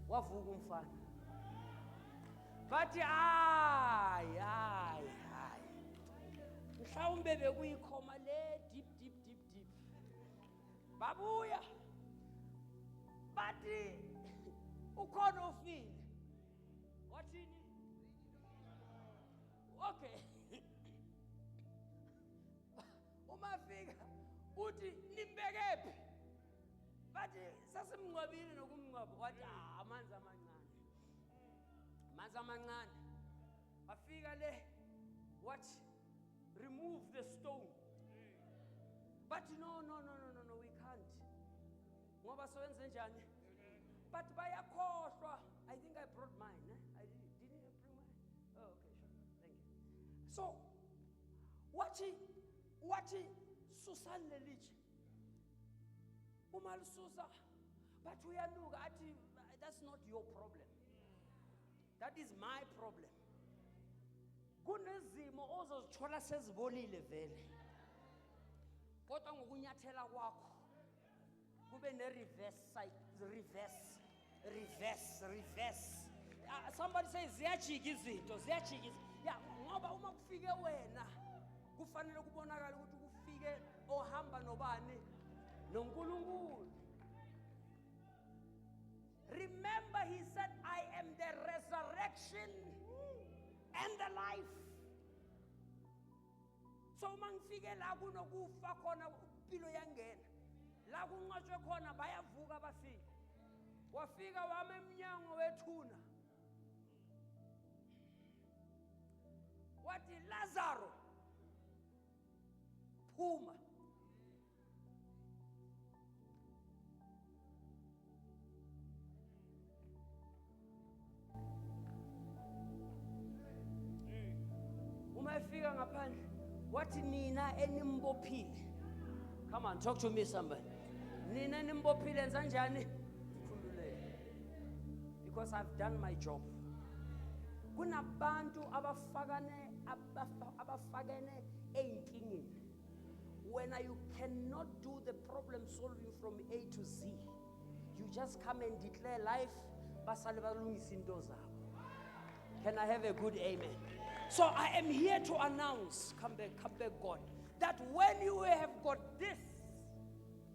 Wavuka umfana. Bathi hayi. Mhlawumbe bekuyikhoma le deep. Babuya. Bathi ukhona ufile. Wathini? Okay. Uma fika uthi nimbekephi? Bathi sasimngcwabile nokumngcwaba. Wathi amanzi amancane. Wafika le. What? Remove the stone. But no, we can't. Ngoba sowenze njani? But bayakhohlwa. I think I brought mine. Didn't you bring mine? Oh, okay, sure. Thank you. So, wathi Susan leliche. Uma Susa, but uyanuka athi that's not your problem. That is my problem. Kunezimo ozozithola sezibolile vele. Kodwa ngokunyathela kwakho kube ne-reverse side, reverse. Somebody says ziyajika izinto. Yeah, ngoba uma kufike wena kufanele kubonakala ukuthi kufike ohamba nobani noNkulunkulu. Remember, he said, I am the resurrection and the life. So mangifike la kunokufa khona impilo yangena. La kunqotshwe khona bayavuka bafika. Wafika wame emnyango wethuna. Wathi Lazaro phuma. Uma efika ngaphandle wathi nina enimbophile. Come on, talk to me somebody. Nina enimbophile enza njani? Khululeke. Because I've done my job. Kunabantu abafakane einkingeni. When you cannot do the problem solving from A to Z, you just come and declare life. Basale balungisa into zabo. Can I have a good amen? So I am here to announce, come back, God, that when you have got this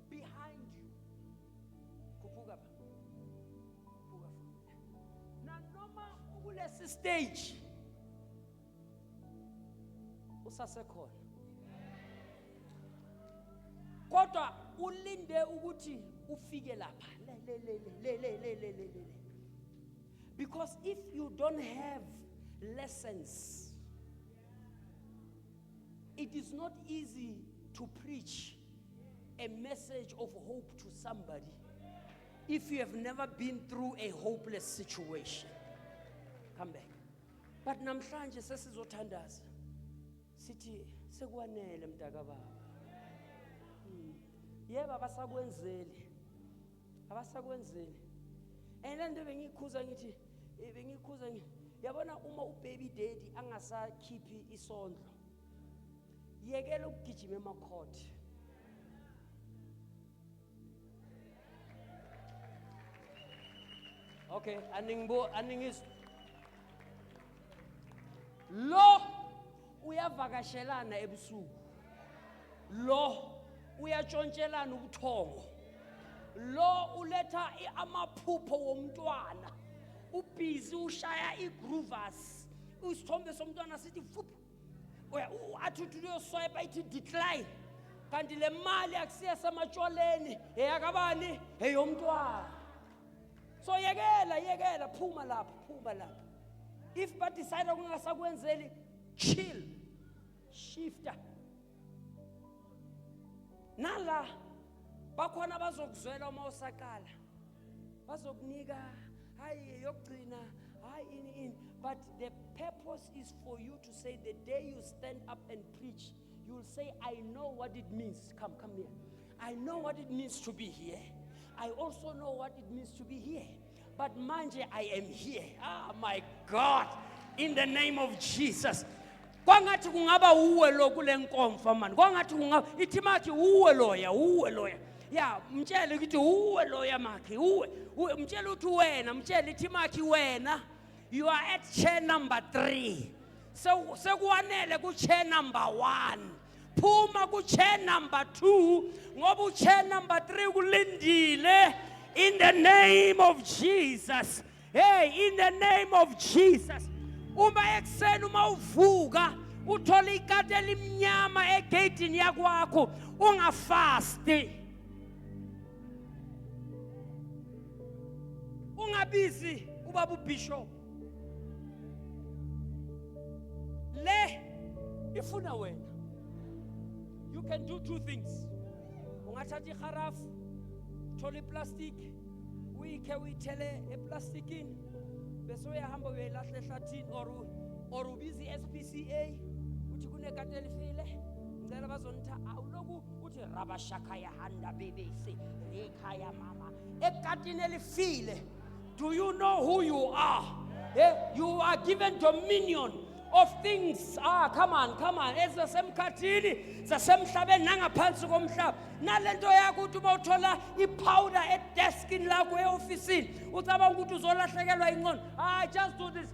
behind you, now noma ukulesi stage usasekhona. Kodwa ulinde ukuthi ufike lapha. Because if you don't have lessons, it is not easy to preach a message of hope to somebody if you have never been through a hopeless situation. Come back. But namhlanje sesizothandaza sithi sekwanele mntaka baba. Yebo abasakwenzeli. And then bengikhuza ngithi yabona uma ubaby daddy angasakhiphi isondlo. Yekela ukugijima emakhoti. Okay, aningis. Lo uyavakashelana ebusuku. Lo uyatshontselana ubuthongo. Lo uletha amaphupho womntwana. Ubhizi ushaya igroovers. Usithombe somntwana sithi fupu. Athi leyo swipe ithi decline. Kanti le mali akusiya samatshwaleni eyakabani eyomntwana. So yekela, phuma lapha. If but decide ukungasakwenzeli, chill. Shifter. Nala bakhona bazokuzwela uma usaqala. Bazokunika hayi yokugcina, hayi ini. But the purpose is for you to say the day you stand up and preach, you will say, I know what it means. Come here. I know what it means to be here. I also know what it means to be here. But manje, I am here. Ah, my God. In the name of Jesus. Kwangathi kungaba uwe lo kule nkomfa man. Kwangathi kungaba ithi makhi uwe loya. Yeah, mtshele ukuthi uwe loya makhi. Uwe mtshele uthi wena, mtshele ithi makhi wena. You are at chair number 3. So sekuwanele ku chair number 1. Phuma ku chair number 2 ngoba chair number 3 kulindile in the name of Jesus. Hey, in the name of Jesus. Uma ekseni uma uvuka uthola ikati elimnyama egate yakwakho ungafasti. Ungabizi ubaba ubishop. Le ifuna wena. You can do 2 things. Ungathatha ikharafu, thola iplastic, uyikhe uyithele eplastikini, bese uyahamba uyayilahla ehlathini or ubizi SPCA, uthi kunekati elifile, ngicela bazonitha awuloku uthi rabashaka yahanda bebese, ekhaya mama. Ekatini elifile. Do you know who you are? Yeah? You are given dominion of things. Come on. Ezasemkhathini zasemhlabeni nangaphansi komhlaba. Nalento yakho uthi bawuthola ipowder edeskini lakho eofisini. Ucabanga ukuthi uzolahlekelwa ingqondo. Just do this.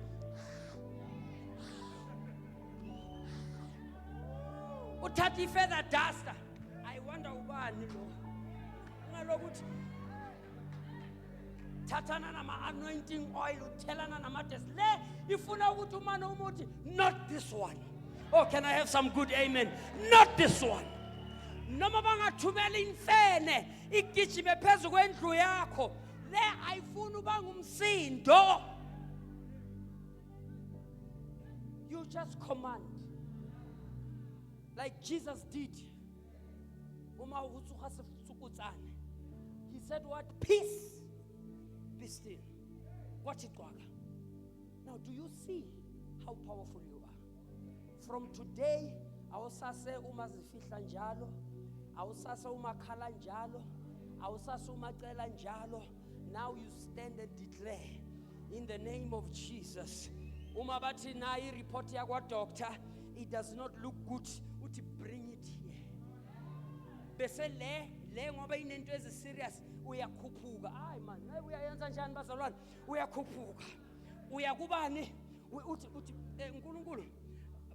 Uthatha ifeather duster. I wonder ubani lo. Ngalokuthi thathana nama anointing oil uthelana namadesi le ifuna ukuthi umane umuthi not this one. Oh, can I have some good amen? Not this one. Noma bangathumela imfene igijime phezulu kwendlu yakho le ayifuna uba ngumsindo. You just command like Jesus did. Uma utsuka sefukutsane. He said what? Peace. Be still. Watch it, Kwaka. Now, do you see how powerful you are? From today, awusase umazifihla njalo, awusase umakhala njalo, awusase umacela njalo. Now you stand and declare in the name of Jesus. Uma bathi na report yakwa doctor, it does not look good. Uthi bring it here. Bese le ngoba inento ezi serious. Uyakhuphuka. Hayi man, uyayenza njani bazalwane? Uyakhuphuka. Uyakubani? Uthi uNkulunkulu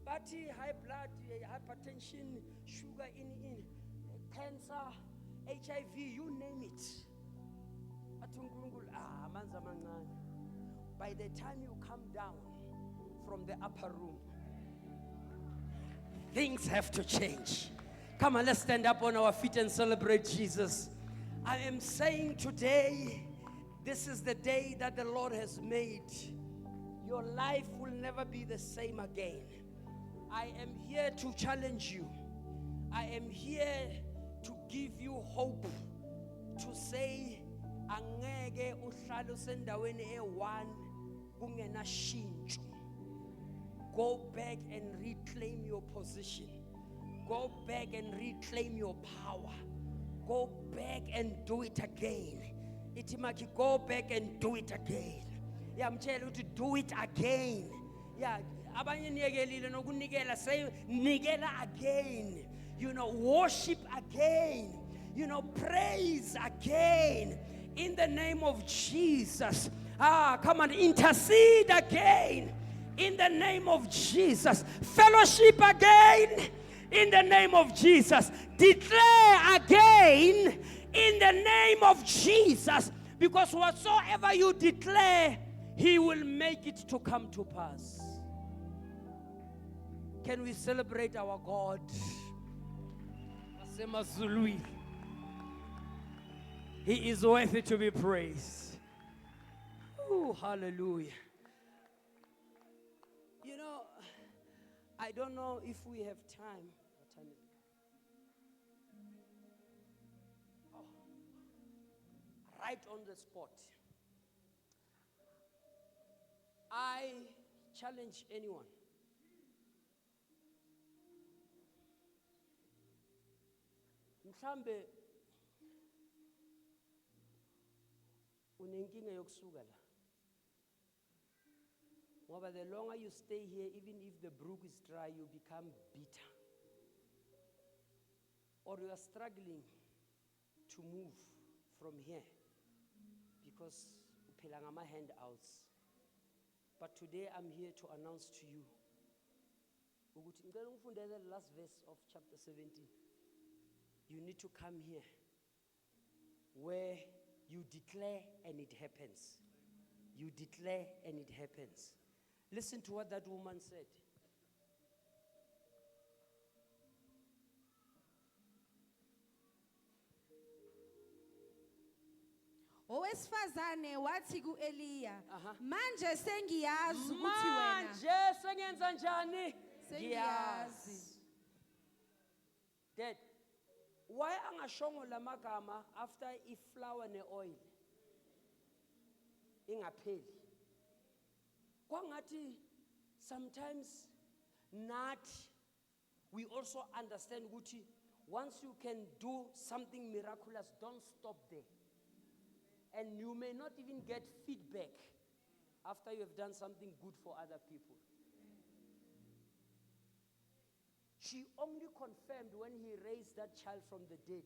bathi high blood, hypertension, sugar in cancer, HIV, you name it. Athi uNkulunkulu amanzi amancane. By the time you come down from the upper room, things have to change. Come on, let's stand up on our feet and celebrate Jesus. I am saying today, this is the day that the Lord has made. Your life will never be the same again. I am here to challenge you. I am here to give you hope. To say, angeke uhlale usendaweni e1 kungenashintsho. Go back and reclaim your position. Go back and reclaim your power. Go back and do it again. Itimaki, go back and do it again. Yeah, I'm telling you to do it again. Yeah, abanye niyekelile nokunikela, say nikela again. You know, worship again. You know, praise again. In the name of Jesus. Come on, intercede again. In the name of Jesus. Fellowship again. In the name of Jesus. Declare again in the name of Jesus. Because whatsoever you declare, He will make it to come to pass. Can we celebrate our God? He is worthy to be praised. Oh, hallelujah. You know, I don't know if we have time. What time is it? Oh, right on the spot. I challenge anyone. Mhlambe unenkinga yokusuka la. Ngoba the longer you stay here, even if the brook is dry, you become bitter. Or you are struggling to move from here because uphela ngama handouts. But today I'm here to announce to you ukuthi ngicela ungifundele the last verse of chapter 17. You need to come here where you declare and it happens. You declare and it happens. Listen to what that woman said. Owesifazane wathi ku-Eliya, Aha. manje sengiyazi ukuthi wena Manje sengenza njani? sengiyazi. Dad, why angashongo lamagama after iflower ne-oil? Ingapheli. Kwangathi sometimes nathi we also understand ukuthi once you can do something miraculous, don't stop there. And you may not even get feedback after you have done something good for other people. She only confirmed when he raised that child from the dead.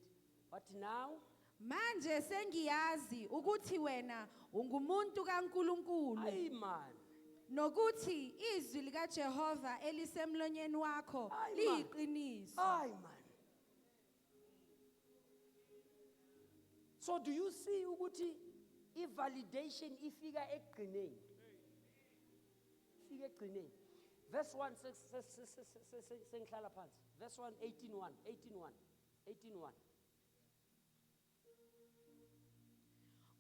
But now, Manje sengiyazi ukuthi wena ungumuntu kaNkulunkulu aye man, nokuthi izwi likaJehova elisemlonyeni wakho Aye, man. liyiqiniso. aye man. So do you see ukuthi i-validation ifika ekugcineni? Ifika ekugcineni. Verse 1, sengihlala phansi. Verse 1, 18:1.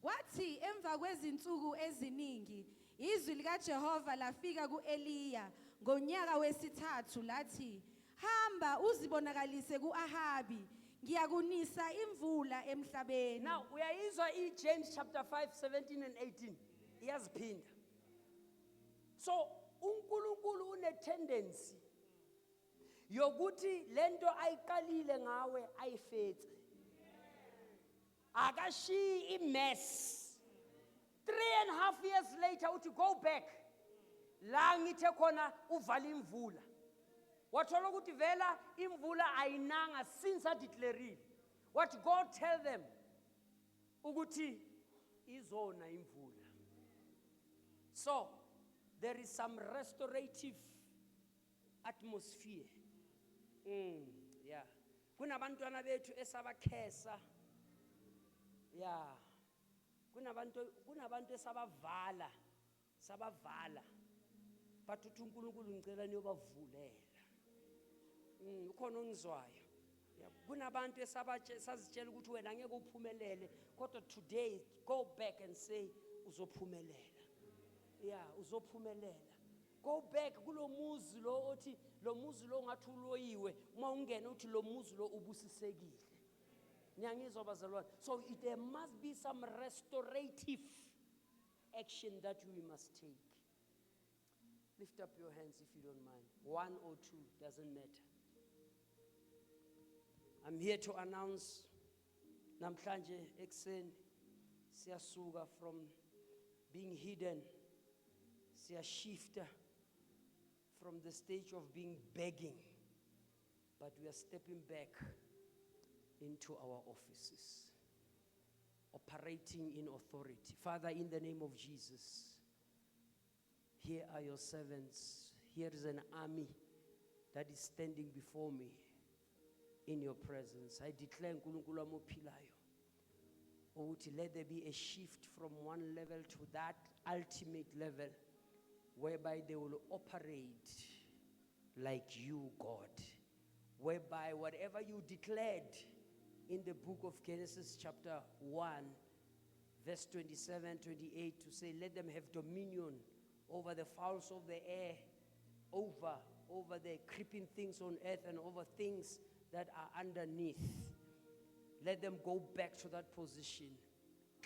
Kwathi emva kwezinsuku eziningi izwi likaJehova lafika kuEliya ngonyaka wesithathu lathi, hamba uzibonakalise kuAhabi, ngiyakunisa imvula emhlabeni. Now, uyayizwa James chapter 5, 17 and 18. Iyaziphinda. So, uNkulunkulu une-tendency yokuthi lento ayiqalile ngawe ayifetse. Akashiyi imess. 3.5 years later, uthi go back. La ngithe khona uvala imvula. Wathola ukuthi vela imvula ayinanga since adeclared. What God tell them ukuthi izona imvula. So there is some restorative atmosphere. Yeah. Kunabantwana bethu esabakhesa. Yeah. Kunabantu esabavala. But uthi uNkulunkulu ngicela niyobavulela. Ukhona ongizwayo. Yeah. Kunabantu esazitshela ukuthi wena angeke uphumelele, kodwa today go back and say uzophumelela. Yeah, uzophumelela. Go back kulo muzi lo othi lo muzi lo ngathi uloyiwe, uma ungena uthi lo muzi lo ubusisekile. Nyangizwa bazalwane. So there must be some restorative action that we must take. Lift up your hands if you don't mind. 1 or 2, doesn't matter. I'm here to announce namhlanje ekseni siyasuka from being hidden, siyashifta from the stage of being begging, but we are stepping back into our offices, operating in authority. Father, in the name of Jesus, here are your servants. Here is an army that is standing before me in your presence. I declare, uNkulunkulu wami ophilayo, ukuthi let there be a shift from one level to that ultimate level, whereby they will operate like you, God. Whereby whatever you declared in the book of Genesis chapter 1, verse 27, 28, to say, let them have dominion over the fowls of the air, over the creeping things on earth, and over things that are underneath. Let them go back to that position,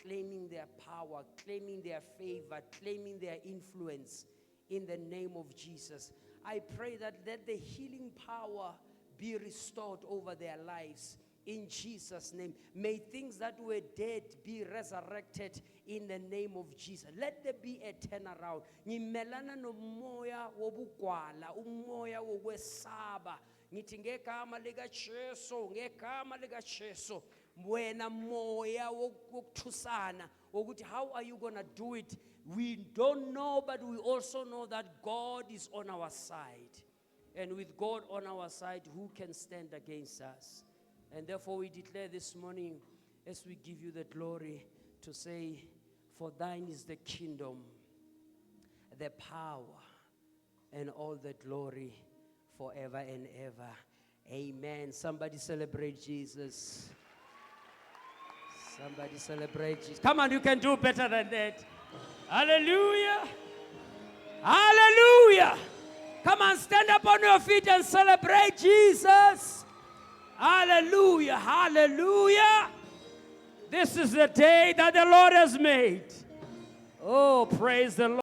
claiming their power, claiming their favor, claiming their influence in the name of Jesus. I pray that let the healing power be restored over their lives in Jesus' name. May things that were dead be resurrected in the name of Jesus. Let there be a turnaround. Ngimelana nomoya wobugwala, umoya wokwesaba. Ngithi ngegama lika Jesu, ngegama lika Jesu. Wena moya wokuthusana, wokuthi how are you going to do it? We don't know, but we also know that God is on our side. And with God on our side, who can stand against us? And therefore we declare this morning, as we give you the glory, to say, for thine is the kingdom, the power, and all the glory forever and ever. Amen. Somebody celebrate Jesus. Somebody celebrate Jesus. Come on, you can do better than that. Hallelujah. Hallelujah. Come on, stand up on your feet and celebrate Jesus. Hallelujah. Hallelujah. This is the day that the Lord has made. Oh, praise the Lord.